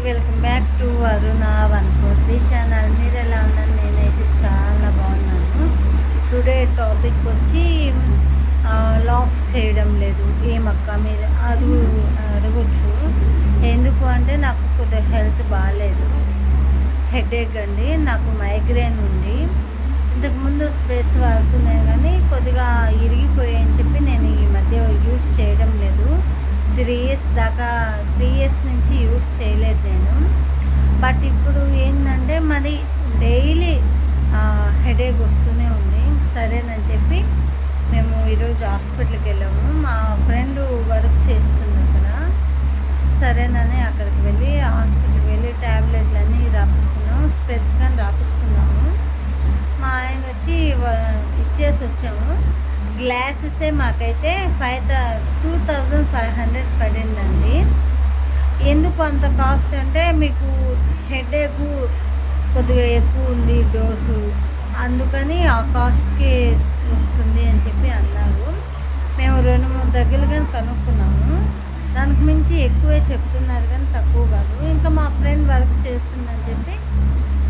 Welcome back to Aruna 140 channel. మీరు ఎలా ఉన్నారు? నేనైతే చాలా బాగున్నాను. టుడే టాపిక్ వచ్చి లాక్స్ చేయడం లేదు. ఏమక్క మీరు అడగచ్చు. ఎందుకు అంటే నాకు కొద్దిగా హెల్త్ బాగాలేదు, హెడేక్ అండి. నాకు మైగ్రేన్ ఉంది. ఇంతకుముందు స్పేస్ వాడుతున్నాయి కానీ కొద్దిగా ఇరిగిపోయాయని చెప్పి నేను ఈ మధ్య యూజ్ చేయడం లేదు. 3 ఇయర్స్ నుంచి యూజ్ చేయలేదు నేను. బట్ ఇప్పుడు ఏంటంటే మరి డైలీ హెడేక్ వస్తూనే ఉంది. సరేనని చెప్పి మేము ఈరోజు హాస్పిటల్కి వెళ్ళాము. మా ఫ్రెండ్ వర్క్ చేస్తుంది అక్కడ. సరేనని అక్కడికి వెళ్ళి హాస్పిటల్కి వెళ్ళి ట్యాబ్లెట్లు అన్నీ రాపించుకున్నాము, స్పెట్స్ కానీ రాపించుకున్నాము. మా ఆయన వచ్చి ఇచ్చేసి వచ్చాము. గ్లాసెసే మాకైతే 2500 పడిందండి. ఎందుకు అంత కాస్ట్ అంటే మీకు హెడేక్ కొద్దిగా ఎక్కువ ఉంది డోసు, అందుకని ఆ కాస్ట్కి వస్తుంది అని చెప్పి అన్నారు. మేము 2-3 దగ్గరలు కానీ కనుక్కున్నాము. దానికి మించి ఎక్కువే చెప్తున్నారు కానీ తక్కువ కాదు. ఇంకా మా ఫ్రెండ్ వర్క్ చేస్తుందని చెప్పి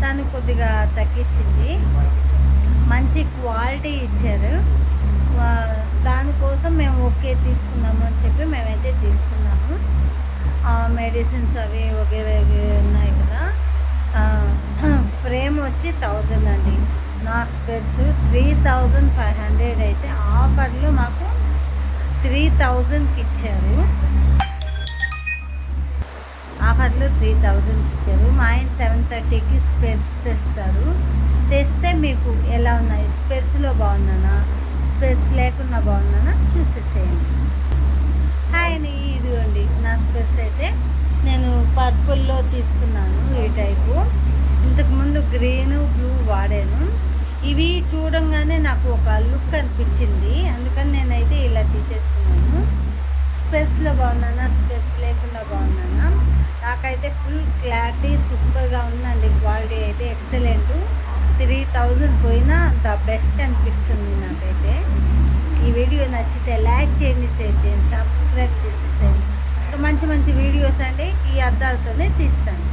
తను కొద్దిగా తగ్గించింది. మంచి క్వాలిటీ ఇచ్చారు. దానికోసం మేము ఓకే తీసుకున్నాము అని చెప్పి మేమైతే తీసుకున్నాము. మెడిసిన్స్ అవి వగేరే ఉన్నాయి కదా. ఫ్రేమ్ వచ్చి 1000 అండి. నాకు స్పెట్స్ 3500 అయితే ఆఫర్లో మాకు 3000కి ఇచ్చారు. ఆఫర్లో 3000కి ఇచ్చారు. మా ఆయన 730కి స్పెట్స్ తెస్తే మీకు ఎలా ఉన్నాయి, స్పెట్స్లో బాగున్నానా స్పెట్స్ లేకుండా బాగున్నానా చూసేసేయండి. హాయ్ అండి, ఇదిగోండి నా స్పెట్స్ అయితే నేను పర్పుల్లో తీసుకున్నాను. ఈ టైపు ఇంతకుముందు గ్రీను బ్లూ వాడాను. ఇవి చూడంగానే నాకు ఒక లుక్ అనిపించింది, అందుకని నేనైతే ఇలా తీసేసుకున్నాను. స్పెట్స్లో బాగున్నానా స్పెట్స్ లేకుండా బాగున్నానా? నాకైతే ఫుల్ క్లారిటీ సూపర్గా ఉందండి. క్వాలిటీ అయితే ఎక్సలెంట్. 3000 పోయినా ద బెస్ట్ అనిపిస్తుంది నాకైతే. ఈ వీడియో నచ్చితే లైక్ చేయండి, షేర్ చేయండి, సబ్స్క్రైబ్ చేసేసేయండి. ఇంకా మంచి మంచి వీడియోస్ అండి ఈ అద్దాలతోనే తీస్తాను.